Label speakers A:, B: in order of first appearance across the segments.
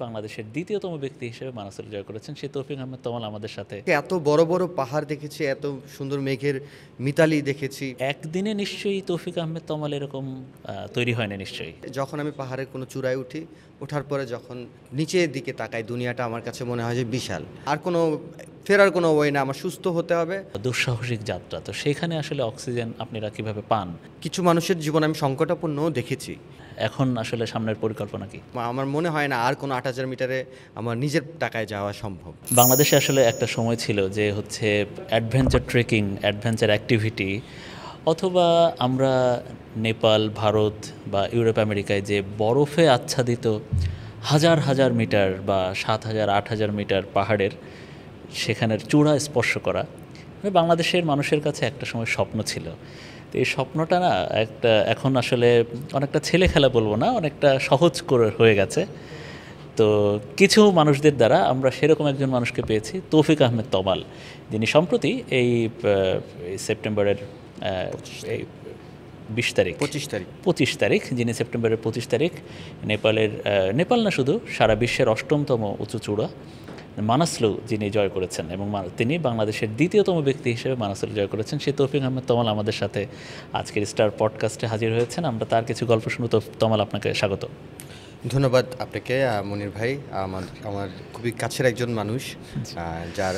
A: বাংলাদেশের দ্বিতীয়তম ব্যক্তি হিসেবে মানাসুল জয় করেছেন সেই তৌফিক আহমেদ তমাল আমাদের সাথে।
B: এত বড় বড় পাহাড় দেখেছি, এত সুন্দর মেঘের মিতালি দেখেছি।
A: একদিনে নিশ্চয়ই তৌফিক আহমেদ তমাল এরকম তৈরি হয় না নিশ্চয়ই।
B: যখন আমি পাহাড়ের কোনো চূড়ায় উঠি, ওঠার পরে যখন নিচের দিকে তাকাই, দুনিয়াটা আমার কাছে মনে হয় যে বিশাল। আর কোনো ফেরার কোনো ওয়ে না, আমার সুস্থ হতে হবে।
A: দুঃসাহসিক যাত্রা, তো সেখানে আসলে অক্সিজেন আপনারা কিভাবে পান?
B: কিছু মানুষের জীবন আমি সংকটাপন্ন দেখেছি।
A: এখন আসলে সামনের পরিকল্পনা কি?
B: আমার মনে হয় না আর কোনো ৮,০০০ মিটারে আমার নিজের টাকায় যাওয়া সম্ভব।
A: বাংলাদেশে আসলে একটা সময় ছিল যে হচ্ছে অ্যাডভেঞ্চার ট্রেকিং, অ্যাডভেঞ্চার অ্যাক্টিভিটি, অথবা আমরা নেপাল, ভারত বা ইউরোপ আমেরিকায় যে বরফে আচ্ছাদিত হাজার হাজার মিটার বা ৭,০০০ ৮,০০০ মিটার পাহাড়ের সেখানের চূড়া স্পর্শ করা বাংলাদেশের মানুষের কাছে একটা সময় স্বপ্ন ছিল। তো এই স্বপ্নটা না এখন আসলে অনেকটা ছেলে খেলা বলবো না, অনেকটা সহজ করে হয়ে গেছে। তো কিছু মানুষদের দ্বারা আমরা সেরকম একজন মানুষকে পেয়েছি, তৌফিক আহমেদ তমাল, যিনি সম্প্রতি এই সেপ্টেম্বরের এই 25 তারিখ যিনি সেপ্টেম্বরের 25 তারিখ নেপাল না শুধু সারা বিশ্বের ৮ম উঁচু চূড়া মানাসলু যিনি জয় করেছেন, এবং তিনি বাংলাদেশের দ্বিতীয়তম ব্যক্তি হিসেবে মানাসলু জয় করেছেন। সেই তৌফিক আহমেদ তমাল আমাদের সাথে আজকের স্টার পডকাস্টে হাজির হয়েছেন। আমরা তার কিছু গল্প শুনব। তমাল, আপনাকে স্বাগত।
B: ধন্যবাদ আপনাকে মনির ভাই। আমার খুবই কাছের একজন মানুষ, যার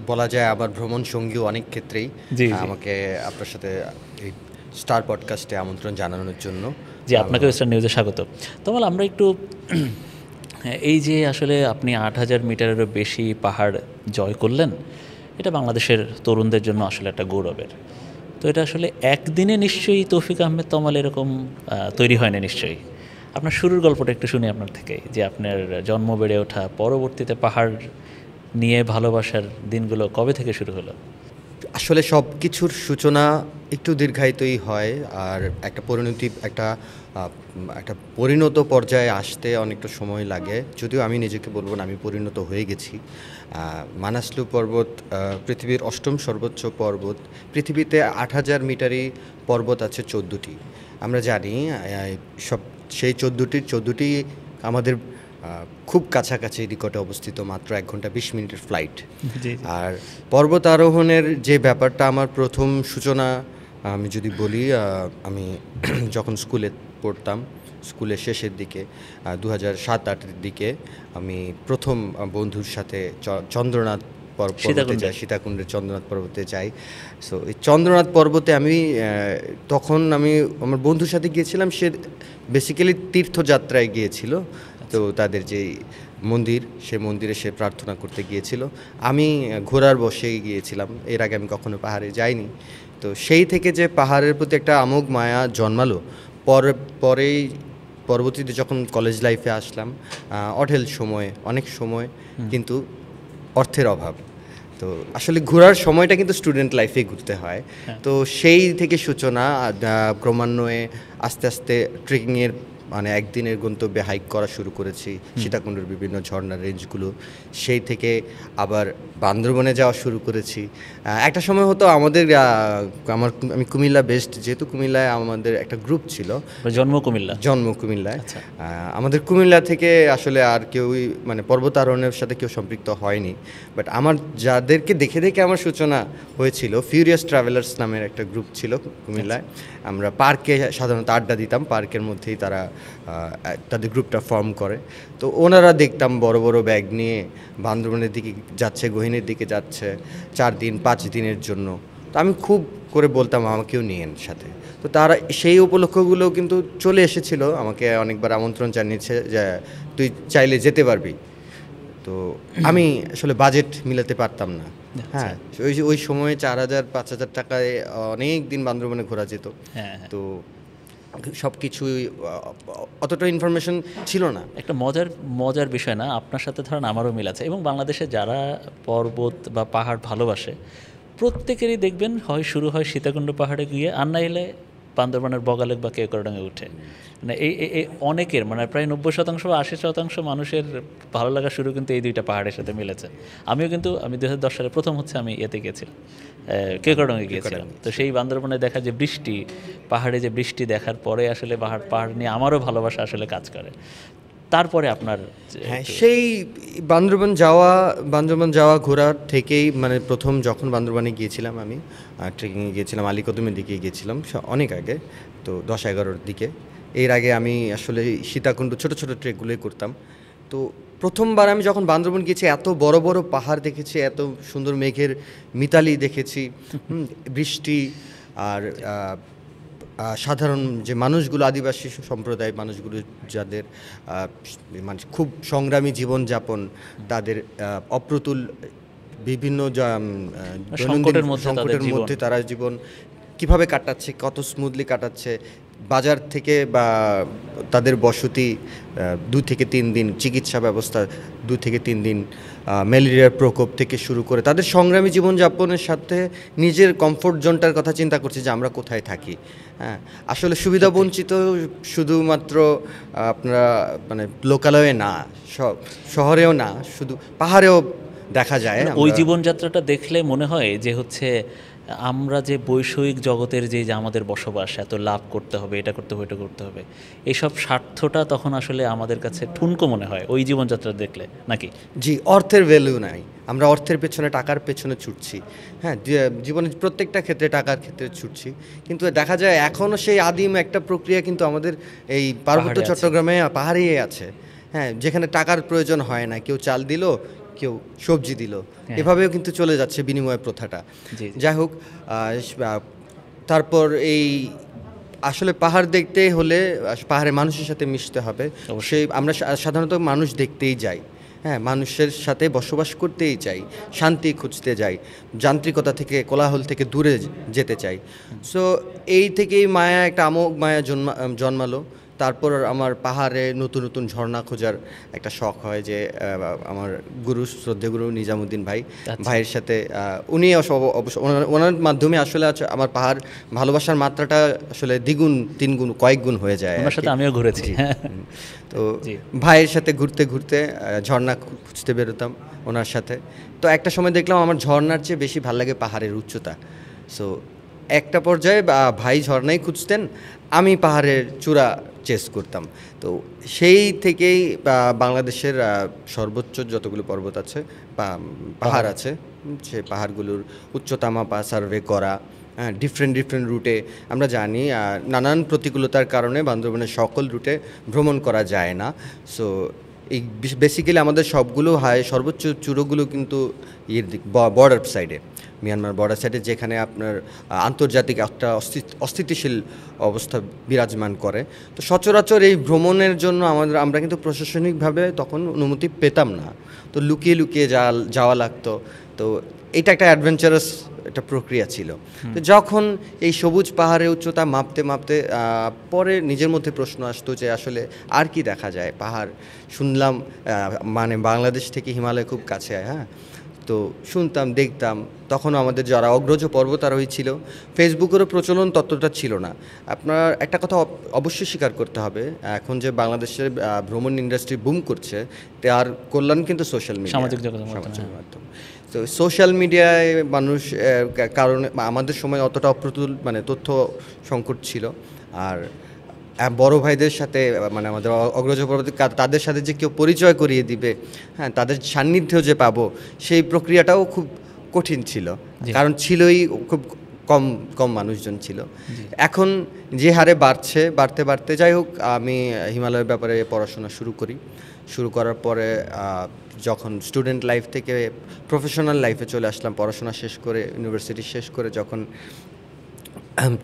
B: বলা যায় আমার ভ্রমণ সঙ্গীও অনেক ক্ষেত্রেই। আমাকে আপনার সাথে এই স্টার পডকাস্টে আমন্ত্রণ জানানোর জন্য।
A: জি, আপনাকে স্টার নিউজে স্বাগত। তমাল, আমরা একটু এই যে আসলে আপনি ৮,০০০ মিটারেরও বেশি পাহাড় জয় করলেন, এটা বাংলাদেশের তরুণদের জন্য আসলে একটা গৌরবের। তো এটা আসলে একদিনে নিশ্চয়ই তৌফিক আহমেদ তমাল এরকম তৈরি হয় না নিশ্চয়ই। আপনার শুরুর গল্পটা একটু শুনি আপনার থেকে, যে আপনার জন্ম, বেড়ে ওঠা, পরবর্তীতে পাহাড় নিয়ে ভালোবাসার দিনগুলো কবে থেকে শুরু হলো?
B: আসলে সব কিছুর সূচনা একটু দীর্ঘায়িতই হয়, আর একটা পরিণত পর্যায়ে আসতে অনেকটা সময় লাগে। যদিও আমি নিজেকে বলবো না আমি পরিণত হয়ে গেছি। মানাসলু পর্বত পৃথিবীর ৮ম সর্বোচ্চ পর্বত। পৃথিবীতে ৮,০০০ মিটারই পর্বত আছে 14টি। আমরা জানি সেই 14টি আমাদের খুব কাছাকাছি নিকটে অবস্থিত, মাত্র 1 ঘন্টা 20 মিনিটের ফ্লাইট। আর পর্বত আরোহণের যে ব্যাপারটা, আমার প্রথম সূচনা আমি যদি বলি, আমি যখন স্কুলে পড়তাম, স্কুলের শেষের দিকে 2007-08 দিকে আমি প্রথম বন্ধুর সাথে চন্দ্রনাথ পর্বতে যাই, সীতাকুণ্ডের চন্দ্রনাথ পর্বতে যাই। সো এই চন্দ্রনাথ পর্বতে তখন আমি আমার বন্ধুর সাথে গিয়েছিলাম। সে বেসিক্যালি তীর্থযাত্রায় গিয়েছিল। তো তাদের যে মন্দির, সে মন্দিরে সে প্রার্থনা করতে গিয়েছিল। আমি ঘোড়ার বসেই গিয়েছিলাম, এর আগে আমি কখনো পাহাড়ে যাইনি। তো সেই থেকে যে পাহাড়ের প্রতি একটা আমোগ মায়া জন্মালো। পরবর্তীতে যখন কলেজ লাইফে আসলাম, অনেক সময় কিন্তু অর্থের অভাব। তো আসলে ঘোরার সময়টা কিন্তু স্টুডেন্ট লাইফে ঘুরতে হয়। তো সেই থেকে সূচনা, ক্রমান্বয়ে আস্তে আস্তে ট্রেকিংয়ের একদিনের গন্তব্যে হাইক করা শুরু করেছি, সীতাকুণ্ডের বিভিন্ন ঝর্ণার রেঞ্জগুলো। সেই থেকে আবার বান্দরবনে যাওয়া শুরু করেছি। একটা সময় হতো আমি কুমিল্লা বেস্ট, যেহেতু কুমিল্লায় আমাদের একটা গ্রুপ ছিল।
A: জন্ম
B: কুমিল্লায়। আমাদের কুমিল্লা থেকে আসলে আর কেউই পর্বতারোহণের সাথে কেউ সম্পৃক্ত হয়নি। বাট যাদেরকে দেখে দেখে আমার সূচনা হয়েছিল, ফিউরিয়াস ট্রাভেলার্স নামের একটা গ্রুপ ছিল কুমিল্লায়। আমরা পার্কে সাধারণত আড্ডা দিতাম, পার্কের মধ্যেই তাদের গ্রুপটা ফর্ম করে। তো ওনারা দেখতাম বড় বড় ব্যাগ নিয়ে বান্দরবনের দিকে যাচ্ছে, গহীনের দিকে যাচ্ছে 4 দিন 5 দিনের জন্য। তো আমি খুব করে বলতাম আমাকেও নিয়েন সাথে। তো তারা সেই উপলক্ষগুলো কিন্তু চলে এসেছিল, আমাকে অনেকবার আমন্ত্রণ জানিয়েছে যে তুই চাইলে যেতে পারবি। তো আমি আসলে বাজেট মিলাতে পারতাম না। হ্যাঁ, ওই সময়ে 4,000-5,000 টাকায় অনেক দিন বান্দরবনে ঘোরা যেত। তো সব কিছুই অতটা ইনফরমেশন ছিল না।
A: একটা মজার বিষয় না, আপনার সাথে ধরেন আমারও মিল আছে। এবং বাংলাদেশে যারা পর্বত বা পাহাড় ভালোবাসে, প্রত্যেকেরই দেখবেন হয় শুরু হয় সীতাকুণ্ড পাহাড়ে গিয়ে, আর না এলে বান্দরবানের বগালেক বা কেওক্রাডাঙ্গে উঠে। এই অনেকের প্রায় 90% বা 80% মানুষের ভালো লাগা শুরু কিন্তু এই 2টা পাহাড়ের সাথে মিলেছে। আমি 2010 সালে প্রথম আমি এতে গিয়েছিলাম, কেওক্রাডাঙ্গে গিয়েছিলাম। তো সেই বান্দরবনে দেখা যে পাহাড়ে যে বৃষ্টি দেখার পরে আসলে পাহাড় নিয়ে আমারও ভালোবাসা আসলে কাজ করে। তারপরে আপনার
B: হ্যাঁ, সেই বান্দরবান যাওয়া ঘোরা থেকেই মানে প্রথম যখন বান্দরবানে গিয়েছিলাম আমি ট্রেকিংয়ে গিয়েছিলাম, আলীকদমের দিকে গিয়েছিলাম অনেক আগে, তো 10-11-র দিকে। এর আগে আমি আসলে সীতাকুণ্ড ছোট ছোট ট্রেকগুলোই করতাম। তো প্রথমবার আমি যখন বান্দরবান গিয়েছি এত বড় বড় পাহাড় দেখেছি, এত সুন্দর মেঘের মিতালি দেখেছি, বৃষ্টি আর সাধারণ যে মানুষগুলো, আদিবাসী সম্প্রদায় মানুষগুলো যাদের মানে খুব সংগ্রামী জীবনযাপন, তাদের অপ্রতুল বিভিন্ন
A: সংকটের
B: মধ্যে তারা জীবন কিভাবে কাটাচ্ছে, কত স্মুথলি কাটাচ্ছে, বাজার থেকে বা তাদের বসতি 2 থেকে 3 দিন, চিকিৎসা ব্যবস্থা 2 থেকে 3 দিন, ম্যালেরিয়ার প্রকোপ থেকে শুরু করে তাদের সংগ্রামী জীবনযাপনের সাথে নিজের কমফোর্ট জোনটার কথা চিন্তা করছি যে আমরা কোথায় থাকি। হ্যাঁ, আসলে সুবিধা বঞ্চিত শুধুমাত্র আপনারা মানে লোকালয়ে না, শহরেও না, শুধু পাহাড়েও দেখা যায়।
A: ওই জীবনযাত্রাটা দেখলে মনে হয় যে হচ্ছে আমরা যে বৈষয়িক জগতের যে আমাদের বসবাস, এত লাভ করতে হবে, এটা করতে হবে, এটা করতে হবে, এইসব স্বার্থটা তখন আসলে আমাদের কাছে ঠুনকো মনে হয় ওই জীবনযাত্রা দেখলে, নাকি?
B: জি, অর্থের ভ্যালু নাই, আমরা অর্থের পেছনে, টাকার পেছনে ছুটছি। হ্যাঁ, জীবনের প্রত্যেকটা ক্ষেত্রে টাকার ক্ষেত্রে ছুটছি, কিন্তু দেখা যায় এখনও সেই আদিম একটা প্রক্রিয়া কিন্তু আমাদের এই পার্বত্য চট্টগ্রামে পাহাড়েই আছে। হ্যাঁ, যেখানে টাকার প্রয়োজন হয় না, কেউ চাল দিল, কেউ সবজি দিল, এভাবেও কিন্তু চলে যাচ্ছে বিনিময় প্রথাটা। যাই হোক, তারপর এই আসলে পাহাড় দেখতে হলে পাহাড়ের মানুষের সাথে মিশতে হবে। সেই আমরা সাধারণত মানুষ দেখতেই যাই, হ্যাঁ, মানুষের সাথে বসবাস করতেই চাই, শান্তি খুঁজতে যাই, যান্ত্রিকতা থেকে, কোলাহল থেকে দূরে যেতে চাই। সো এই থেকেই মায়া, একটা আমোঘ মায়া জন্মালো। তারপর আমার পাহাড়ে নতুন নতুন ঝর্ণা খোঁজার একটা শখ হয়, যে আমার শ্রদ্ধেয় গুরু নিজামুদ্দিন ভাইয়ের সাথে, উনি ওনার মাধ্যমে আসলে আমার পাহাড় ভালোবাসার মাত্রাটা আসলে দ্বিগুণ, 3 গুণ, কয়েক গুণ হয়ে যায়।
A: ওনার সাথে আমিও ঘুরেছি।
B: তো ভাইয়ের সাথে ঘুরতে ঘুরতে ঝর্ণা খুঁজতে বেরোতাম ওনার সাথে। তো একটা সময় দেখলাম আমার ঝর্ণার চেয়ে বেশি ভালো লাগে পাহাড়ের উচ্চতা। সো একটা পর্যায়ে ভাই ঝর্ণাই খুঁজতেন, আমি পাহাড়ের চূড়া চেস করতাম। তো সেই থেকেই বাংলাদেশের সর্বোচ্চ যতগুলো পর্বত আছে বা পাহাড় আছে, সে পাহাড়গুলোর উচ্চতা মাপা, সার্ভে করা, হ্যাঁ, ডিফারেন্ট রুটে আমরা জানি নানান প্রতিকূলতার কারণে বান্দরবানের সকল রুটে ভ্রমণ করা যায় না। সো এই বেসিক্যালি আমাদের সবগুলো সর্বোচ্চ চূড়োগুলো কিন্তু বর্ডার সাইডে, মিয়ানমার বর্ডার সাইডে, যেখানে আপনার আন্তর্জাতিক একটা অস্থিতিশীল অবস্থা বিরাজমান করে। তো সচরাচর এই ভ্রমণের জন্য আমরা কিন্তু প্রশাসনিকভাবে তখন অনুমতি পেতাম না, তো লুকিয়ে লুকিয়ে যাওয়া লাগতো। তো এটা একটা অ্যাডভেঞ্চারাস একটা প্রক্রিয়া ছিল। তো যখন এই সবুজ পাহাড়ের উচ্চতা মাপতে মাপতে পরে নিজের মধ্যে প্রশ্ন আসতো যে আসলে আর কি দেখা যায়। পাহাড় শুনলাম মানে বাংলাদেশ থেকে হিমালয় খুব কাছে, হ্যাঁ, তো শুনতাম, দেখতাম। তখনও আমাদের যারা অগ্রজ পর্বতারোহী ছিল, ফেসবুকেরও প্রচলন ততটা ছিল না। আপনার একটা কথা অবশ্যই স্বীকার করতে হবে, এখন যে বাংলাদেশের ভ্রমণ ইন্ডাস্ট্রি বুম করছে, তার কল্যাণ কিন্তু সোশ্যাল মিডিয়া, সামাজিক মাধ্যম। তো সোশ্যাল মিডিয়ায় মানুষ কারণে আমাদের সময় অতটা অপ্রতুল মানে তথ্য সংকট ছিল, আর বড় ভাইদের সাথে মানে আমাদের অগ্রজ পর্বত, তাদের সাথে যে কেউ পরিচয় করিয়ে দিবে, হ্যাঁ, তাদের সান্নিধ্য যে পাবো, সেই প্রক্রিয়াটাও খুব কঠিন ছিল, কারণ ছিলই খুব কম মানুষজন ছিল। এখন যে হারে বাড়তে বাড়তে, যাই হোক, আমি হিমালয়ের ব্যাপারে পড়াশোনা শুরু করার পরে যখন স্টুডেন্ট লাইফ থেকে প্রফেশনাল লাইফে চলে আসলাম, পড়াশোনা শেষ করে, ইউনিভার্সিটি শেষ করে যখন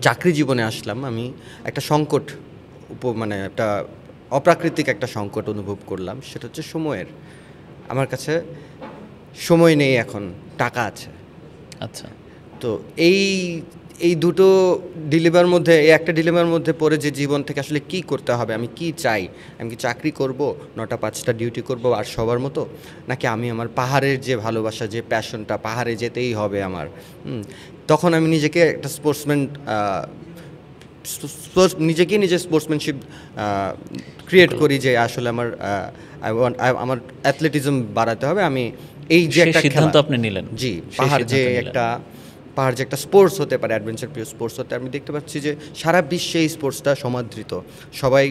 B: চাকরি জীবনে আসলাম, আমি একটা সংকট মানে একটা অপ্রাকৃতিক একটা সংকট অনুভব করলাম। সেটা হচ্ছে সময়ের। আমার কাছে সময় নেই, এখন টাকা আছে। আচ্ছা, তো এই দুটো ডিলেমার মধ্যে, এই একটা ডিলেমার মধ্যে পড়ে যে জীবন থেকে আসলে কি করতে হবে, আমি কি চাই, আমি কি চাকরি করব, 9টা-5টা ডিউটি করব আর সবার মতো, নাকি আমি আমার পাহাড়ের যে ভালোবাসা, যে প্যাশনটা, পাহাড়ে যেতেই হবে আমার। তখন আমি নিজেকে একটা নিজের স্পোর্টসম্যানশিপ ক্রিয়েট করি, যে আসলে আমার অ্যাথলেটিজম বাড়াতে হবে। আমি এই যে একটা সিদ্ধান্ত আপনি নিলেন, জি, পাহাড় যে একটা স্পোর্টস হতে পারে, অ্যাডভেঞ্চার প্রিয় স্পোর্টস হতে, আমি দেখতে পাচ্ছি যে সারা বিশ্বে এই স্পোর্টসটা সমাদৃত, সবাই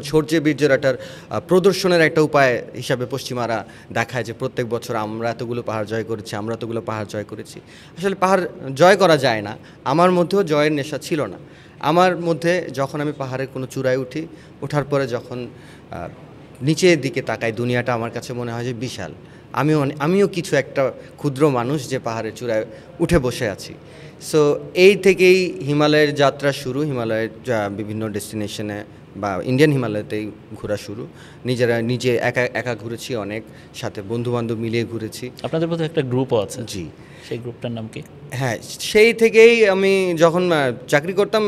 B: শৌর্য বীর্যের একটা প্রদর্শনের একটা উপায় হিসাবে পশ্চিমারা দেখায় যে প্রত্যেক বছর আমরা এতগুলো পাহাড় জয় করেছি, আমরা এতগুলো পাহাড় জয় করেছি। আসলে পাহাড় জয় করা যায় না, আমার মধ্যেও জয়ের নেশা ছিল না। আমার মধ্যে যখন আমি পাহাড়ের কোনো চূড়ায় উঠি, ওঠার পরে যখন নিচের দিকে তাকাই, দুনিয়াটা আমার কাছে মনে হয় যে বিশাল। আমিও কিছু একটা ক্ষুদ্র মানুষ যে পাহাড়ের চূড়ায় উঠে বসে আছি। সো এই থেকেই হিমালয়ের যাত্রা শুরু, হিমালয়ের বিভিন্ন ডেস্টিনেশনে বা ইন্ডিয়ান হিমালয়তেই ঘোরা শুরু। নিজে একা একা ঘুরেছি অনেক, সাথে বন্ধুবান্ধব মিলিয়ে ঘুরেছি।
A: আপনাদের মধ্যে একটা গ্রুপও আছে?
B: জি।
A: সেই গ্রুপটার নাম কি?
B: হ্যাঁ, সেই থেকেই আমি যখন চাকরি করতাম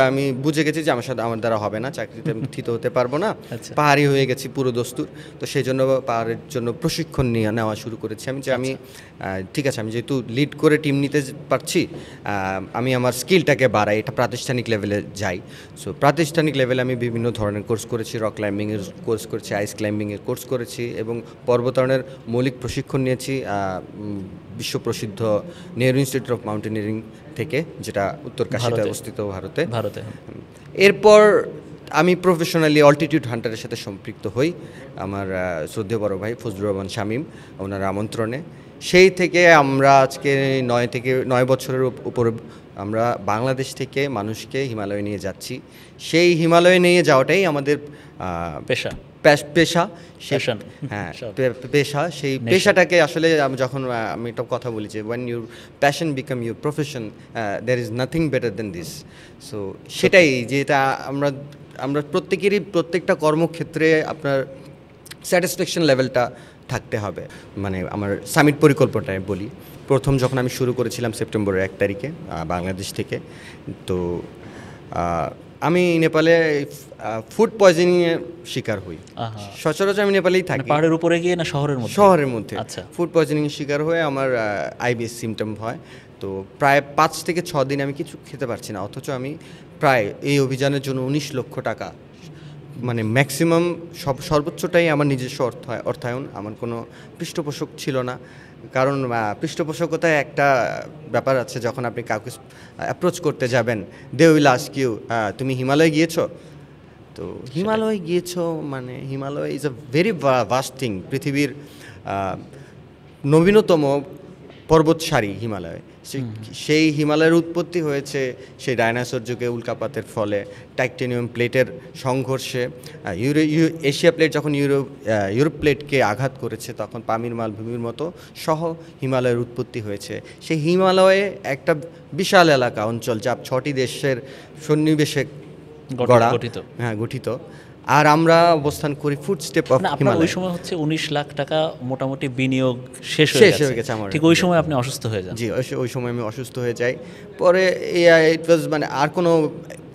B: আমি বুঝে গেছি যে আমার দ্বারা হবে না, চাকরিতে থিত হতে পারবো না,
A: আচ্ছা।
B: পাহাড়ি হয়ে গেছি পুরো দস্তুর। তো সেই জন্য পাহাড়ের জন্য প্রশিক্ষণ নেওয়া শুরু করেছি আমি, যে আমি ঠিক আছে, আমি যেহেতু লিড করে টিম নিতে পারছি, আমি আমার স্কিলটাকে বাড়াই, এটা প্রাতিষ্ঠানিক লেভেলে যাই। সো প্রাতিষ্ঠানিক লেভেলে আমি বিভিন্ন ধরনের কোর্স করেছি, রক ক্লাইম্বিংয়ের কোর্স করেছি, আইস ক্লাইম্বিংয়ের কোর্স করেছি এবং পর্বতারোহণের মৌলিক প্রশিক্ষণ নিয়েছি বিশ্বপ্রসিদ্ধ নেহরু ইনস্টিটিউট অফ মাউন্টেনিয়ারিং থেকে, যেটা উত্তরকাশীতে অবস্থিত ভারতে। এরপর আমি প্রফেশনালি অল্টিটিউড হান্টারের সাথে সম্পৃক্ত হই আমার শ্রদ্ধেয় বড় ভাই ফজলুর রহমান শামীম ওনার আমন্ত্রণে। সেই থেকে আমরা আজকে 9 বছরের উপরে আমরা বাংলাদেশ থেকে মানুষকে হিমালয়ে নিয়ে যাচ্ছি। সেই হিমালয়ে নিয়ে যাওয়াটাই আমাদের
A: পেশা।
B: হ্যাঁ, পেশা। সেই পেশাটাকে আসলে আমি একটা কথা বলি যে when your passion become your profession there is nothing better than this. So সেটাই, যেটা আমরা প্রত্যেকটা কর্মক্ষেত্রে আপনার স্যাটিসফ্যাকশন লেভেলটা থাকতে হবে। মানে আমার সামিট পরিকল্পনায় বলি, প্রথম যখন আমি শুরু করেছিলাম সেপ্টেম্বরের 1 তারিখে বাংলাদেশ থেকে, তো আমি নেপালে ফুড পয়জনিংয়ের শিকার হই। সচরাচর আমি নেপালেই থাকি।
A: পাহাড়ের উপরে গিয়ে না
B: শহরের মধ্যে?
A: আচ্ছা।
B: ফুড পয়জনিংয়ের শিকার হয়ে আমার আইবিএস সিমটম হয়। তো প্রায় 5 থেকে 6 দিন আমি কিছু খেতে পারছি না, অথচ আমি প্রায় এই অভিযানের জন্য 19 লক্ষ টাকা, মানে ম্যাক্সিমাম সর্বোচ্চটাই আমার নিজস্ব অর্থায়ন। আমার কোনো পৃষ্ঠপোষক ছিল না, কারণ পৃষ্ঠপোষকতায় একটা ব্যাপার আছে, যখন আপনি কাউকে অ্যাপ্রোচ করতে যাবেন, দে উইল আস্ক ইউ তুমি হিমালয় গিয়েছো? তো হিমালয় গিয়েছো মানে Himalaya is a very vast thing. পৃথিবীর নবীনতম পর্বতসারি হিমালয়। সেই হিমালয়ের উৎপত্তি হয়েছে সেই ডাইনোসর যুগে উল্কাপাতের ফলে, টাইটেনিয়াম প্লেটের সংঘর্ষে। এশিয়া প্লেট যখন ইউরোপ প্লেটকে আঘাত করেছে, তখন পামির মালভূমির মতো সহ হিমালয়ের উৎপত্তি হয়েছে। সেই হিমালয়ে একটা বিশাল এলাকা অঞ্চল, যা 6টি দেশের সন্নিবেশে গঠিত। আর আমরা অবস্থান করি ফুটস্টেপ অফ হিমালয়।
A: ওই সময় হচ্ছে 19 লাখ টাকা মোটামুটি বিনিয়োগ শেষ হয়ে গেছে আমার। ঠিক ওই সময় আপনি অসুস্থ হয়ে যান?
B: জি, ওই সময় আমি অসুস্থ হয়ে যাই। পরে ইট ওয়াজ মানে আর কোনো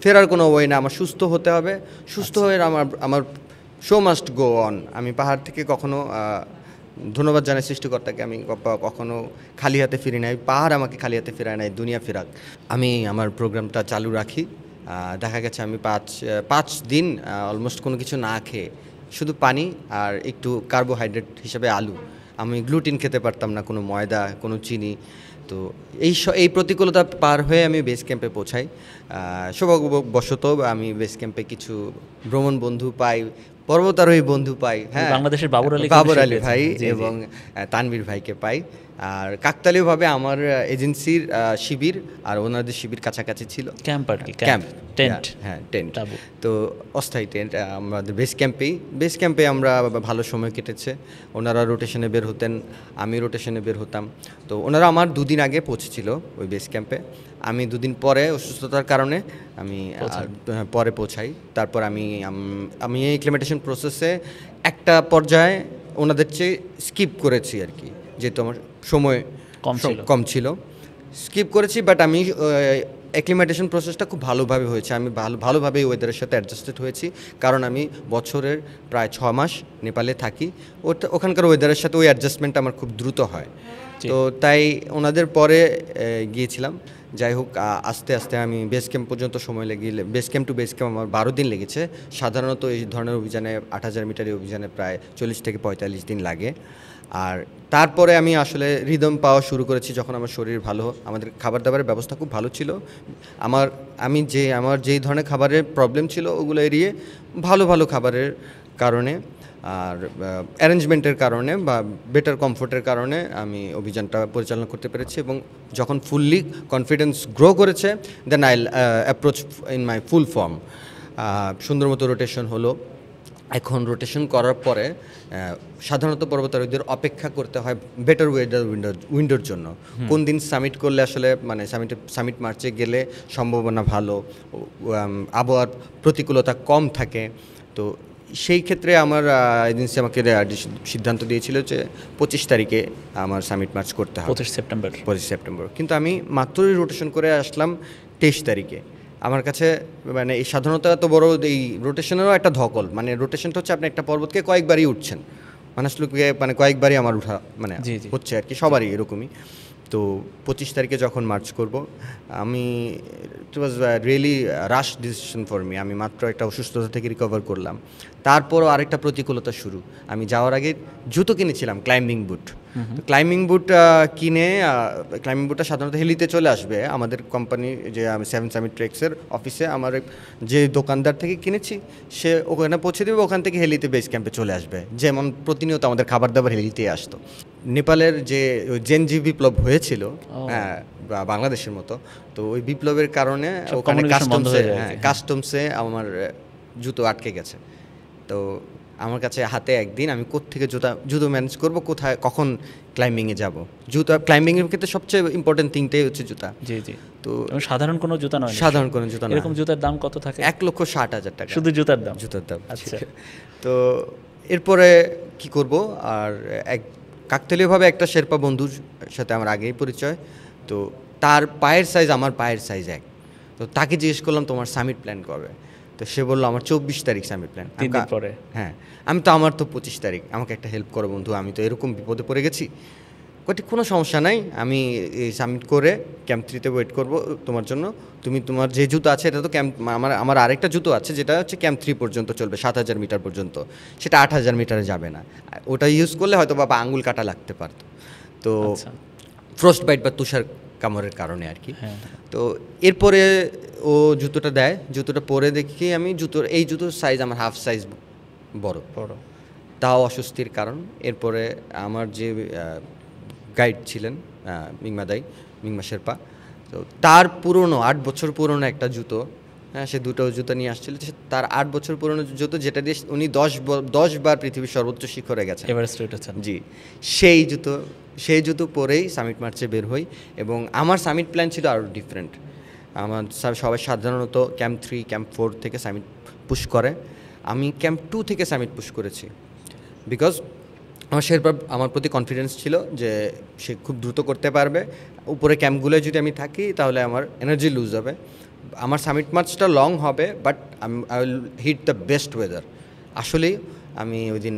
B: ফেরার কোনো ওয়ে না, আমার সুস্থ হতে হবে। সুস্থ হয়ে আমার শো মাস্ট গো অন। আমি পাহাড় থেকে কখনো ধন্যবাদ জানাই সৃষ্টিকর্তাকে, আমি কখনো খালি হাতে ফিরি নাই। পাহাড় আমাকে খালি হাতে ফেরায় নাই, দুনিয়া ফেরাক। আমি আমার প্রোগ্রামটা চালু রাখি। দেখা গেছে আমি 5 দিন অলমোস্ট কোনো কিছু না খেয়ে, শুধু পানি আর একটু কার্বোহাইড্রেট হিসেবে আলু, আমি গ্লুটিন খেতে পারতাম না, কোনো ময়দা, কোনো চিনি। তো এই প্রতিকূলতা পার হয়ে আমি বেস ক্যাম্পে পৌঁছাই। সৌভাগ্যবশত আমি বেস ক্যাম্পে কিছু ভ্রমণ বন্ধু পাই, পর্বতারোহী বন্ধু পাই। হ্যাঁ,
A: বাংলাদেশের বাবর আলী
B: ভাই এবং তানভীর ভাইকে পাই। আর কাকতালীয়ভাবে আমার এজেন্সির শিবির আর ওনাদের শিবির কাছাকাছি ছিল।
A: ক্যাম্প।
B: হ্যাঁ, টেন্ট। তো অস্থায়ী টেন্ট আমাদের বেস ক্যাম্পে আমরা ভালো সময় কেটেছে। ওনারা রোটেশনে বের হতেন, আমি রোটেশনে বের হতাম। তো ওনারা আমার 2 দিন আগে পৌঁছেছিল ওই বেস ক্যাম্পে। আমি 2 দিন পরে অসুস্থতার কারণে আমি পরে পৌঁছাই। তারপর আমি এই অ্যাক্লিমেটেশন প্রসেসে একটা পর্যায়ে ওনাদের চেয়ে স্কিপ করেছি আর কি, যেহেতু আমার সময় কম ছিল, স্কিপ করেছি। বাট আমি অ্যাক্লিমেটেশন প্রসেসটা খুব ভালোভাবে হয়েছে। আমি ভালোভাবে ওয়েদারের সাথে অ্যাডজাস্টেড হয়েছি, কারণ আমি বছরের প্রায় 6 মাস নেপালে থাকি। ওখানকার ওয়েদারের সাথে ওই অ্যাডজাস্টমেন্টটা আমার খুব দ্রুত হয়। তো তাই ওনাদের পরে গিয়েছিলাম। যাই হোক, আস্তে আস্তে আমি বেস ক্যাম্প পর্যন্ত সময় লেগে, base camp to base camp আমার 12 দিন লেগেছে। সাধারণত এই ধরনের অভিযানে 8000 মিটারের অভিযানে প্রায় 40 থেকে 45 দিন লাগে। আর তারপরে আমি আসলে রিদম পাওয়া শুরু করেছি যখন আমার শরীর ভালো, আমাদের খাবার দাবারের ব্যবস্থা খুব ভালো ছিল। আমার যেই ধরনের খাবারের প্রবলেম ছিল ওগুলো এড়িয়ে ভালো ভালো খাবারের কারণে আর অ্যারেঞ্জমেন্টের কারণে বা বেটার কমফোর্টের কারণে আমি অভিযানটা পরিচালনা করতে পেরেছি। এবং যখন ফুললি কনফিডেন্স গ্রো করেছে, then I approach in my full form. সুন্দর মতো রোটেশন হলো। এখন রোটেশন করার পরে সাধারণত পর্বতারোহীদের অপেক্ষা করতে হয় বেটার ওয়েদার উইন্ডোর জন্য। কোন দিন সামিট করলে আসলে মানে সামিট মার্চে গেলে সম্ভাবনা ভালো, আবহাওয়ার প্রতিকূলতা কম থাকে। তো সেই ক্ষেত্রে আমার এজেন্সি আমাকে সিদ্ধান্ত দিয়েছিল যে 25 তারিখে আমার সামিট মার্চ করতে হবে, 25 সেপ্টেম্বর। কিন্তু আমি মাত্রই রোটেশন করে আসলাম 23 তারিখে। আমার কাছে মানে এই সাধারণত এত বড় এই রোটেশনেরও একটা ধকল, মানে রোটেশনটা হচ্ছে আপনি একটা পর্বতকে কয়েকবারই উঠছেন, মানে কয়েকবারই আমার উঠা মানে হচ্ছে আর কি, সবারই এরকমই। তো 25 তারিখে যখন মার্চ করব, আমি it was really rush decision for me. আমি মাত্র একটা অসুস্থতা থেকে রিকভার করলাম, তারপরও আরেকটা প্রতিকূলতা শুরু। আমি যাওয়ার আগে জুতো কিনেছিলাম, ক্লাইম্বিং বুট। ক্লাইম্বিং বুট কিনে, ক্লাইম্বিং বুটটা সাধারণত হেলিতে চলে আসবে আমাদের কোম্পানি, যে আমি 7 সামিট ট্রেক্সের অফিসে আমার যে দোকানদার থেকে কিনেছি সে ওখানে পৌঁছে দেবে, ওখান থেকে হেলিতে বেস ক্যাম্পে চলে আসবে। যেমন প্রতিনিয়ত আমাদের খাবার দাবার হেলিতেই আসতো। নেপালের যে জেনজি বিপ্লব হয়েছিল, হ্যাঁ, বাংলাদেশের মতো, তো ওই বিপ্লবের কারণে ওখানে কাস্টমসে আমার জুতো আটকে গেছে। তো আমার কাছে হাতে একদিন, আমি কোত্থেকে জুতো ম্যানেজ করবো, কোথায় কখন ক্লাইম্বিংয়ে যাব। ক্লাইম্বিংয়ের ক্ষেত্রে সবচেয়ে ইম্পর্টেন্ট থিংটাই হচ্ছে জুতা। তো
A: সাধারণ কোনো জুতা নয়, এরকম জুতার দাম কত থাকে?
B: 1,60,000 টাকা
A: শুধু জুতার দাম।
B: আচ্ছা। তো এরপরে কি করব, আর কাকতালীয়ভাবে একটা শেরপা বন্ধুর সাথে আমার আগেই পরিচয়। তো তার পায়ের সাইজ আমার পায়ের সাইজ এক। তো তাকে জিজ্ঞেস করলাম তোমার সামিট প্ল্যান কবে? তো সে বললো আমার 24 তারিখ সামিট প্ল্যান।
A: পরে
B: হ্যাঁ, আমার তো 25 তারিখ, আমাকে একটা হেল্প করো বন্ধু, আমি তো এরকম বিপদে পড়ে গেছি। কোনো সমস্যা নাই, আমি এই সামিট করে ক্যাম্প 3-তে ওয়েট করবো তোমার জন্য। তুমি তোমার যে জুতো আছে এটা তো আমার আরেকটা জুতো আছে যেটা হচ্ছে ক্যাম্প 3 পর্যন্ত চলবে, 7000 মিটার পর্যন্ত, সেটা 8000 মিটারে যাবে না। ওটা ইউজ করলে হয়তো বাবা আঙ্গুল কাটা লাগতে পারত। তো ফ্রস্ট বাইট বা তুষার কামড়ের কারণে আর কি। তো এরপরে ও জুতোটা দেয়, জুতোটা পরে দেখি আমি এই জুতোর সাইজ আমার হাফ সাইজ বড়, তাও অস্বস্তির কারণ। এরপরে আমার যে গাইড ছিলেন মিংমা শেরপা, তো তার পুরনো 8 বছর পুরনো একটা জুতো, হ্যাঁ, সে দুটো জুতো নিয়ে আসছিল। তার 8 বছর পুরনো জুতো, যেটা দিয়ে উনি 10 বার পৃথিবীর সর্বোচ্চ শিখরে গেছেন,
A: এভারেস্ট উঠেছেন।
B: জি, সেই জুতো পরেই সামিট মার্চে বের হই। এবং আমার সামিট প্ল্যান ছিল আরও ডিফারেন্ট। সবাই সাধারণত ক্যাম্প 3, ক্যাম্প 4 থেকে সামিট পুশ করে, আমি ক্যাম্প 2 থেকে সামিট পুশ করেছি। বিকজ আমার প্রতি কনফিডেন্স ছিল যে সে খুব দ্রুত করতে পারবে। উপরে ক্যাম্পগুলোয় যদি আমি থাকি তাহলে আমার এনার্জি লুজ হবে। আমার সামিট মার্চটা লং হবে, but I will hit the best weather. আসলেই আমি ওই দিন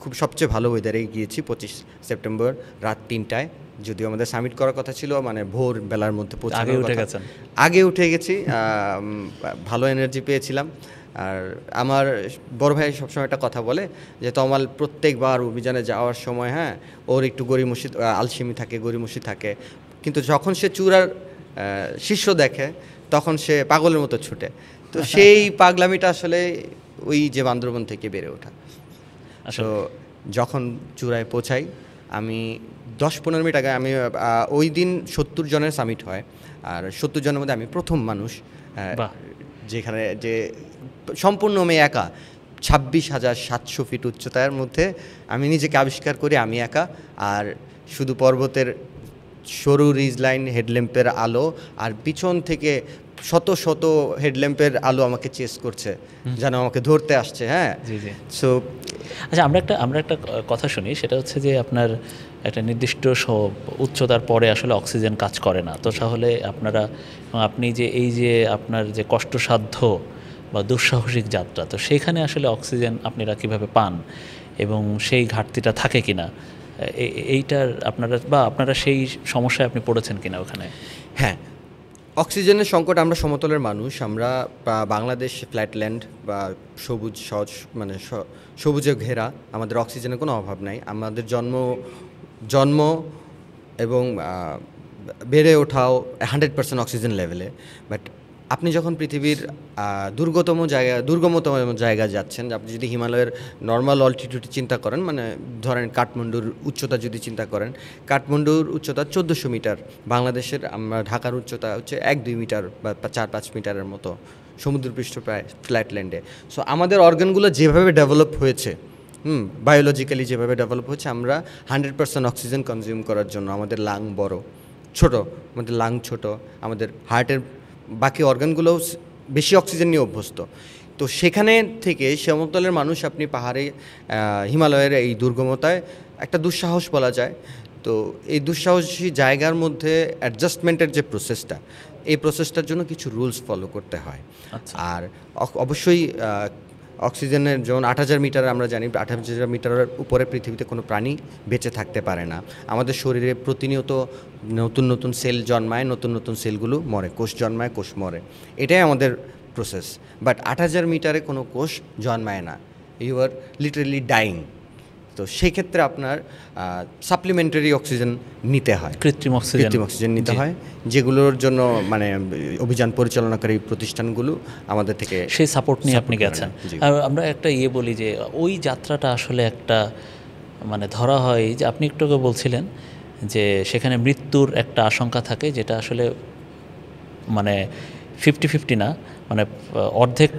B: খুব সবচেয়ে ভালো ওয়েদারেই গিয়েছি। 25 সেপ্টেম্বর রাত 3টায়, যদিও আমাদের সামিট করার কথা ছিল মানে ভোর বেলার মধ্যে পৌঁছানোর কথা, আগে উঠে গেছি, ভালো এনার্জি পেয়েছিলাম। আর আমার বড় ভাই সবসময় একটা কথা বলে যে তমাল প্রত্যেকবার অভিযানে যাওয়ার সময়, হ্যাঁ, ওর একটু গড়িমসি আলসেমি থাকে, গড়িমসি থাকে, কিন্তু যখন সে চূড়ার শীর্ষ দেখে তখন সে পাগলের মতো ছুটে। তো সেই পাগলামিটা আসলে ওই যে বান্দরবন থেকে বেড়ে ওঠা। তো যখন চূড়ায় পৌঁছাই, আমি 10-15 মিনিট আগে, আমি ওই দিন 70 জনের সামিট হয়, আর 70 জনের মধ্যে আমি প্রথম মানুষ যেখানে যে সম্পূর্ণ আমি একা 26,700 ফিট উচ্চতার মধ্যে আমি নিজেকে আবিষ্কার করি, আমি একা। আর শুধু পর্বতের সরু রিজ লাইন, হেডল্যাম্পের আলো, আর পিছন থেকে শত শত হেডল্যাম্পের আলো আমাকে চেস করছে, যেন আমাকে ধরতে আসছে। হ্যাঁ, সো
A: আচ্ছা, আমরা একটা কথা শুনি, সেটা হচ্ছে যে আপনার একটা নির্দিষ্ট উচ্চতার পরে আসলে অক্সিজেন কাজ করে না। তো তাহলে আপনি যে এই যে আপনার যে কষ্টসাধ্য বা দুঃসাহসিক যাত্রা, তো সেখানে আসলে অক্সিজেন আপনারা কীভাবে পান এবং সেই ঘাটতিটা থাকে কিনা এইটার আপনারা সেই সমস্যায় আপনি পড়েছেন কিনা ওখানে?
B: হ্যাঁ, অক্সিজেনের সংকট। আমরা সমতলের মানুষ, আমরা বাংলাদেশ ফ্ল্যাটল্যান্ড বা সবুজ সহজ মানে সবুজে ঘেরা, আমাদের অক্সিজেনের কোনো অভাব নাই। আমাদের জন্ম এবং বেড়ে ওঠাও 100% অক্সিজেন লেভেলে। বাট আপনি যখন পৃথিবীর দুর্গমতম জায়গায় যাচ্ছেন, আপনি যদি হিমালয়ের নর্মাল অল্টিটিউড চিন্তা করেন, মানে ধরেন কাঠমান্ডুর উচ্চতা যদি চিন্তা করেন, কাঠমান্ডুর উচ্চতা 1400 মিটার, বাংলাদেশের আমরা ঢাকার উচ্চতা হচ্ছে 1-2 মিটার বা 4-5 মিটারের মতো, সমুদ্রপৃষ্ঠ প্রায় ফ্ল্যাটল্যান্ডে। সো আমাদের অর্গানগুলো যেভাবে ডেভেলপ হয়েছে, বায়োলজিক্যালি যেভাবে ডেভেলপ হচ্ছে, আমরা 100% অক্সিজেন কনজিউম করার জন্য আমাদের লাং ছোট, আমাদের লাং ছোট, আমাদের হার্টের বাকি অর্গানগুলোও বেশি অক্সিজেন নিয়ে অভ্যস্ত। তো সেখানে থেকে সমতলের মানুষ, আপনি পাহাড়ে হিমালয়ের এই দুর্গমতায় একটা দুঃসাহস বলা যায়। তো এই দুঃসাহসী জায়গার মধ্যে অ্যাডজাস্টমেন্টের যে প্রসেসটা, এই প্রসেসটার জন্য কিছু রুলস ফলো করতে হয়। আর অবশ্যই অক্সিজেনের যেমন 8000 মিটার, আমরা জানি 8000 মিটারের উপরে পৃথিবীতে কোনো প্রাণী বেঁচে থাকতে পারে না। আমাদের শরীরে প্রতিনিয়ত নতুন নতুন সেল জন্মায়, নতুন নতুন সেলগুলো মরে, কোষ জন্মায়, কোষ মরে, এটাই আমাদের প্রসেস। বাট 8000 মিটারে কোনো কোষ জন্মায় না, ইউ আর লিটারেলি ডাইং। তো সেক্ষেত্রে আপনার সাপ্লিমেন্টারি অক্সিজেন নিতে হয়,
A: কৃত্রিম
B: অক্সিজেন নিতে হয়, যেগুলোর জন্য মানে অভিযান পরিচালনাকারী প্রতিষ্ঠানগুলো আমাদের থেকে
A: সেই সাপোর্ট নিয়ে আপনি গেছেন। আর আমরা একটা বলি যে ওই যাত্রাটা আসলে একটা মানে ধরা হয় যে আপনি একটু আগে বলছিলেন যে সেখানে মৃত্যুর একটা আশঙ্কা থাকে, যেটা আসলে মানে 50-50 না, মানে অর্ধেক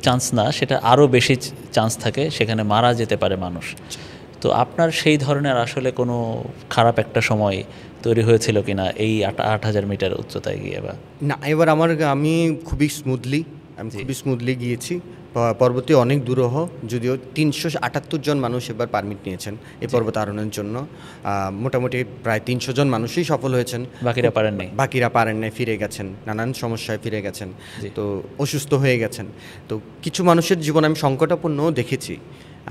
A: চান্স না, সেটা আরও বেশি চান্স থাকে, সেখানে মারা যেতে পারে মানুষ। তো আপনার সেই ধরনের আসলে কোনো খারাপ একটা সময় তৈরি হয়েছিল কিনা এই 8000 মিটার উচ্চতায় গিয়ে? বা
B: না, এবার আমি খুবই স্মুথলি গিয়েছি। পর্বতে অনেক দূরহ, যদিও 378 জন মানুষ এবার পারমিট নিয়েছেন এই পর্বত আরোহণের জন্য। মোটামুটি প্রায় 300 জন মানুষই সফল হয়েছেন, বাকিরা পারেন নাই, ফিরে গেছেন, নানান সমস্যায় ফিরে গেছেন, তো অসুস্থ হয়ে গেছেন। তো কিছু মানুষের জীবন আমি সংকটাপন্নও দেখেছি।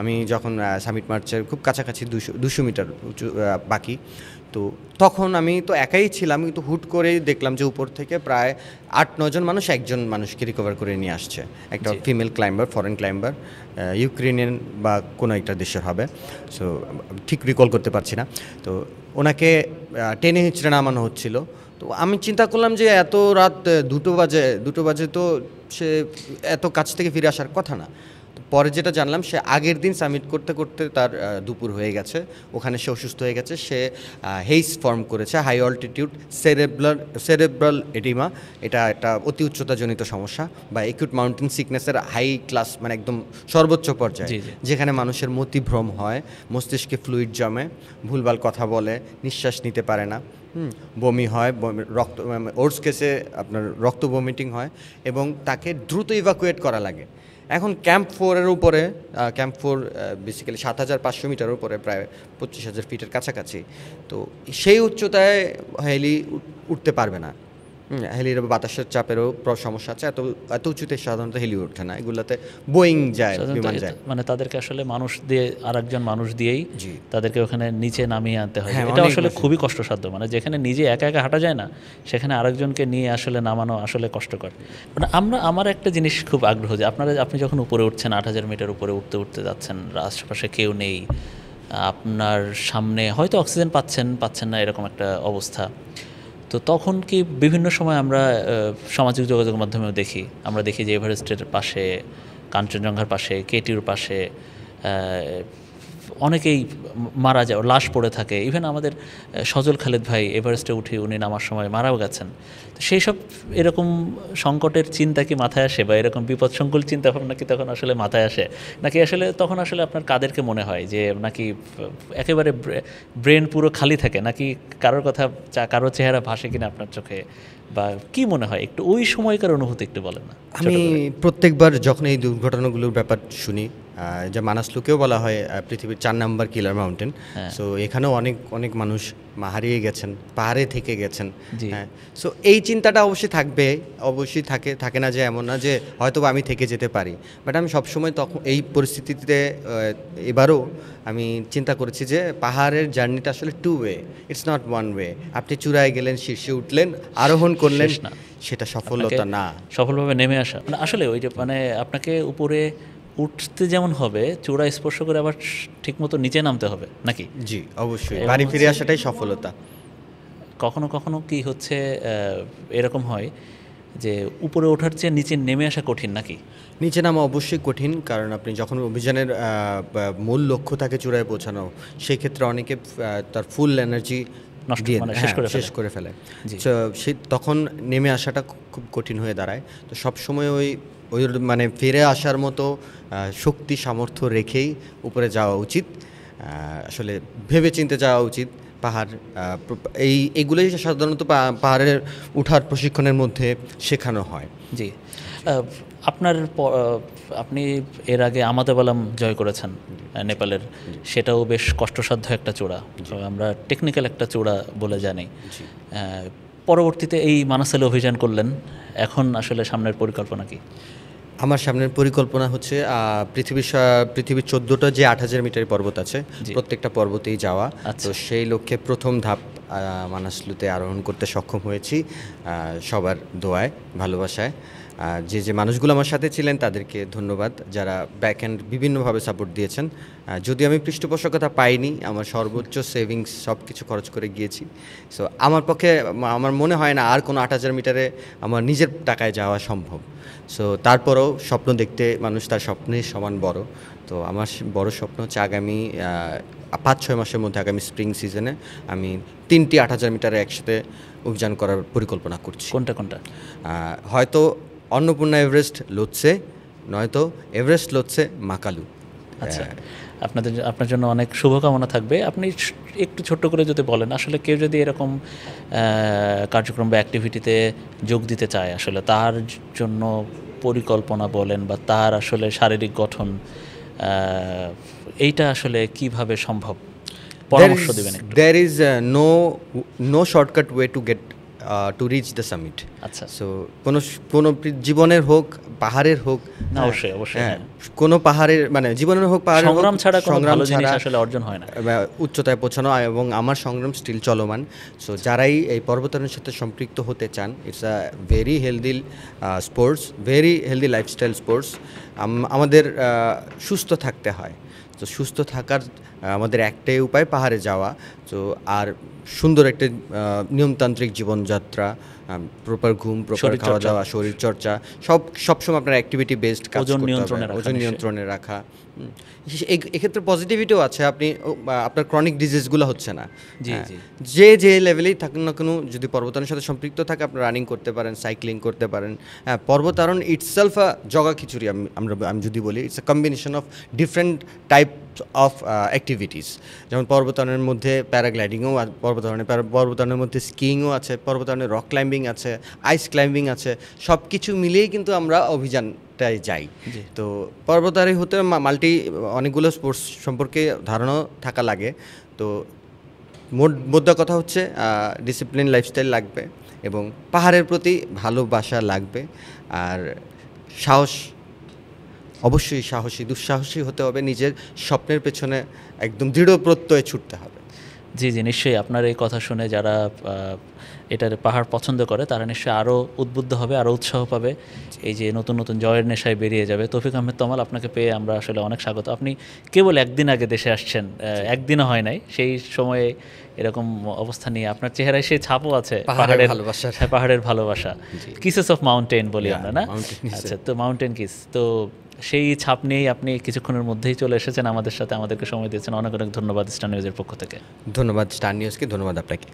B: আমি যখন সামিট মার্চের খুব কাছাকাছি 200 মিটার উঁচু বাকি, তো তখন আমি তো একাই ছিলাম, কিন্তু হুট করে দেখলাম যে উপর থেকে প্রায় 8-9 জন মানুষ একজন মানুষকে রিকভার করে নিয়ে আসছে। একটা female climber, foreign climber, Ukrainian বা কোনো একটা দেশের হবে, সো ঠিক রিকল করতে পারছি না। তো ওনাকে টেনে হিঁচড়ে নামানো হচ্ছিল। তো আমি চিন্তা করলাম যে এত রাত 2টো বাজে তো সে এত কাছ থেকে ফিরে আসার কথা না। পরে যেটা জানলাম, সে আগের দিন সামিট করতে করতে তার দুপুর হয়ে গেছে, ওখানে সে অসুস্থ হয়ে গেছে, সে হেইস ফর্ম করেছে, হাই অল্টিটিউড সেরেব্রাল এডিমা। এটা একটা অতি উচ্চতাজনিত সমস্যা বা একিউট মাউন্টেন সিকনেসের হাই ক্লাস, মানে একদম সর্বোচ্চ পর্যায়ে, যেখানে মানুষের মতিভ্রম হয়, মস্তিষ্কে ফ্লুইড জমে, ভুলভাল কথা বলে, নিঃশ্বাস নিতে পারে না, বমি হয়, ওর্স কেসে আপনার রক্ত ভমিটিং হয়, এবং তাকে দ্রুত ইভাকুয়েট করা লাগে। এখন ক্যাম্প 4-এর উপরে, ক্যাম্প 4 বেসিক্যালি 7500 মিটার উপরে, প্রায় 25,000 ফিটের কাছাকাছি। তো সেই উচ্চতায় হেলি উঠতে পারবে না, হেলির বাতাসের চাপেরও সমস্যা আছে। এত উঁচুতে সাধারণত হেলি ওঠে না, এগুলোতে বোয়িং যায়, বিমান যায়।
A: মানে তাদেরকে আসলে মানুষ দিয়ে, আরেকজন মানুষ দিয়েই তাদেরকে ওখানে নিচে নামিয়ে আনতে হয়। এটা আসলে খুবই কষ্টসাধ্য, মানে যেখানে নিজে একা একা হাঁটা যায় না, সেখানে আরেকজনকে নিয়ে আসলে নামানো আসলে কষ্টকর। মানে আমার একটা জিনিস খুব আগ্রহ যে আপনি যখন উপরে উঠছেন, 8000 মিটার উপরে উঠতে যাচ্ছেন, আশেপাশে কেউ নেই, আপনার সামনে হয়তো অক্সিজেন পাচ্ছেন না, এরকম একটা অবস্থা। তো তখন কি বিভিন্ন সময় আমরা সামাজিক যোগাযোগের মাধ্যমেও আমরা দেখি যে এভারেস্টের পাশে, কাঞ্চনজঙ্ঘার পাশে, কেটিউর পাশে অনেকেই মারা যায়, লাশ পড়ে থাকে। ইভেন আমাদের সজল খালেদ ভাই এভারেস্টে উঠে উনি নামার সময় মারাও গেছেন। তো সেই সব এরকম সংকটের চিন্তা কি মাথায় আসে, বা এরকম বিপদসংকুল চিন্তা ভাবনা কি তখন আসলে মাথায় আসে, নাকি আসলে তখন আসলে আপনার কাদেরকে মনে হয় যে নাকি একেবারে ব্রেন পুরো খালি থাকে, নাকি কারোর চেহারা ভাসে কিনা আপনার চোখে, বা কি মনে হয় একটু ওই সময়কার অনুভূতি একটু বলেন না?
B: আমি প্রত্যেকবার যখন এই দুর্ঘটনাগুলোর ব্যাপার শুনি, যে মানাসলুকেও বলা হয় পৃথিবীর 4 নাম্বার কিলার মাউন্টেন।
A: হ্যাঁ।
B: সো এখানেও অনেক অনেক মানুষ হারিয়ে গেছেন, পাহাড়ে থেকে গেছেন।
A: জি।
B: হ্যাঁ, সো এই চিন্তাটা অবশ্যই থাকবে, অবশ্যই থাকে না যে এমন না যে হয়তো বা আমি থেকে যেতে পারি, বাট আমি সবসময় তখন এই পরিস্থিতিতে এবারও আমি চিন্তা করেছি যে পাহাড়ের জার্নিটা আসলে 2 ওয়ে, ইটস নট 1 ওয়ে। আপনি চূড়ায় গেলেন, শীর্ষে উঠলেন, আরোহণ করলেন,
A: শেষ না।
B: সেটা সফলতা না।
A: সফলভাবে নেমে আসা মানে আসলে ওই যে মানে আপনাকে উপরে উঠতে যেমন হবে, চূড়া স্পর্শ করে আবার ঠিকমতো নিচে নামতে হবে নাকি?
B: জি, অবশ্যই
A: এবং
B: বাড়ি ফিরে
A: হচ্ছে-
B: আসাটাই সফলতা।
A: কখনো কখনো কি হচ্ছে এরকম হয় যে উপরে ওঠার চেয়ে নিচে নেমে আসা কঠিন নাকি?
B: নিচে নামা অবশ্যই কঠিন, কারণ আপনি যখন অভিযানের মূল লক্ষ্য থাকে চূড়ায় পৌঁছানো, সেই ক্ষেত্রে অনেকে তার ফুল এনার্জি
A: নষ্ট
B: দিয়ে
A: মানে শেষ করে
B: শেষ
A: ফেলে।
B: করে ফেলে।
A: জি।
B: So, সে তখন নেমে আসাটা খুব কঠিন হয়ে দাঁড়ায়। তো সবসময় ওই ওই মানে ফিরে আসার মতো শক্তি সামর্থ্য রেখেই উপরে যাওয়া উচিত। আসলে ভেবেচিন্তে যাওয়া উচিত। পাহাড় এইগুলোই সাধারণত পাহাড়ে ওঠার প্রশিক্ষণের মধ্যে শেখানো হয়।
A: জি। আপনার আপনি এর আগে আমাদেবালাম জয় করেছেন নেপালের, সেটাও বেশ কষ্টসাধ্য একটা চূড়া, আমরা টেকনিক্যাল একটা চূড়া বলে জানি। পরবর্তীতে এই মানাসেলে অভিযান করলেন, এখন আসলে সামনের পরিকল্পনা কি?
B: আমার সামনের পরিকল্পনা হচ্ছে পৃথিবীর 14টা যে 8000 মিটারের পর্বত আছে,
A: জি।
B: প্রত্যেকটা পর্বতেই যাওয়া।
A: আচ্ছা।
B: তো সেই লক্ষ্যে প্রথম ধাপ মানাসলুতে আরোহণ করতে সক্ষম হয়েছি, সবার দোয়ায়, ভালোবাসায়। যে মানুষগুলো আমার সাথে ছিলেন তাদেরকে ধন্যবাদ, যারা ব্যাক এন্ড বিভিন্নভাবে সাপোর্ট দিয়েছেন। যদি আমি পৃষ্ঠপোষকতা পাইনি, আমার সর্বোচ্চ সেভিংস সব কিছু খরচ করে গিয়েছি। সো আমার পক্ষে আমার মনে হয় না আর কোনো 8000 মিটারে আমার নিজের টাকায় যাওয়া সম্ভব। সো তারপরেও স্বপ্ন দেখতে মানুষ তার স্বপ্নের সমান বড়। তো আমার বড় স্বপ্ন হচ্ছে আগামী 5-6 মাসের মধ্যে, আগামী স্প্রিং সিজনে আমি 3টি 8000 মিটারে একসাথে অভিযান করার পরিকল্পনা করছি।
A: কোনটা কোনটা?
B: হয়তো অন্নপূর্ণা এভারেস্ট লোৎসে, নয়তো এভারেস্ট লোৎসে মাকালু।
A: আচ্ছা, আপনার জন্য অনেক শুভকামনা থাকবে। আপনি একটু ছোট্ট করে যদি বলেন, আসলে কেউ যদি এরকম কার্যক্রম বা অ্যাক্টিভিটিতে যোগ দিতে চায়, আসলে তার জন্য পরিকল্পনা বলেন বা তার আসলে শারীরিক গঠন, এইটা আসলে কিভাবে সম্ভব, পরামর্শ দেবেন একটু।
B: There is no shortcut way to reach the summit.
A: আচ্ছা।
B: সো কোনো জীবনের হোক, পাহাড়ের হোক,
A: না, অবশ্যই অবশ্যই,
B: হ্যাঁ,
A: হ্যাঁ।
B: কোনো পাহাড়ের মানে জীবনের হোক, পাহাড়ের হোক,
A: সংগ্রাম ছাড়া কোনো
B: সংগ্রাম
A: ভালো জিনিস
B: ছাড়া
A: আসলে অর্জন হয় না।
B: উচ্চতায় পৌঁছানো, এবং আমার সংগ্রাম স্টিল চলমান। সো যারাই এই পর্বতারোহণের সাথে সম্পৃক্ত হতে চান, it's a very healthy sports, very healthy lifestyle sports. আমাদের সুস্থ থাকতে হয়। তো সুস্থ থাকার আমাদের একটাই উপায় পাহাড়ে যাওয়া। তো আর সুন্দর একটা নিয়মতান্ত্রিক জীবনযাত্রা, প্রপার ঘুম, প্রপার খাওয়া দাওয়া, শরীরচর্চা, সবসময় আপনার অ্যাক্টিভিটি বেসড কাজ করতে হবে, ওজন নিয়ন্ত্রণে রাখা। এক্ষেত্রে পজিটিভিটিও আছে, আপনার ক্রনিক ডিজিজগুলো হচ্ছে না। যে লেভেলেই থাকুন না কেন, যদি পর্বতারোহণের সাথে সম্পৃক্ত থাকে, আপনি রানিং করতে পারেন, সাইক্লিং করতে পারেন। হ্যাঁ, পর্বতারোহণ ইটসেলফ জগা খিচুড়ি, আমি যদি বলি, it's a combination of different type of activities. যেমন পর্বতারোহণের মধ্যে প্যারাগ্লাইডিংও, পর্বতারোহণের মধ্যে স্কিইংও আছে, পর্বতারোহণে রক ক্লাইম্বিং আছে, আইস ক্লাইম্বিং আছে। সব কিছু মিলিয়েই কিন্তু আমরা অভিযানটায় যাই। তো পর্বতারোহী হতে অনেকগুলো স্পোর্টস সম্পর্কে ধারণা থাকা লাগে। তো মোদ্দা কথা হচ্ছে ডিসিপ্লিন লাইফস্টাইল লাগবে, এবং পাহাড়ের প্রতি ভালোবাসা লাগবে, আর সাহস, অবশ্যই দুঃসাহসী হতে হবে, নিজের স্বপ্নের পেছনে একদম দৃঢ় প্রত্যয়ে ছুটতে হবে।
A: জি জি, নিশ্চয়ই। আপনার এই কথা শুনে যারা এটার পাহাড় পছন্দ করে, তারা নিশ্চয়ই আরও উদ্বুদ্ধ হবে, আরও উৎসাহ পাবে, এই যে নতুন নতুন জয়ের নেশায় বেরিয়ে যাবে। তৌফিক আহমেদ তমাল, আপনাকে পেয়ে আমরা আসলে অনেক স্বাগত। আপনি কেবল একদিন আগে দেশে আসছেন, একদিনও হয় নাই, সেই সময়ে এরকম অবস্থা নিয়ে আপনার চেহারায় সেই ছাপও আছে, পাহাড়ের ভালোবাসা, কিসেস অফ মাউন্টেন বলি আমরা, না? আচ্ছা, তো মাউন্টেন কিস, তো সেই ছাপ নিয়েই আপনি কিছুক্ষণের মধ্যেই চলে এসেছেন আমাদের সাথে, আমাদেরকে সময় দিয়েছেন। অনেক অনেক ধন্যবাদ স্টার নিউজের পক্ষ থেকে।
B: ধন্যবাদ স্টার নিউজকে, ধন্যবাদ আপনাকে।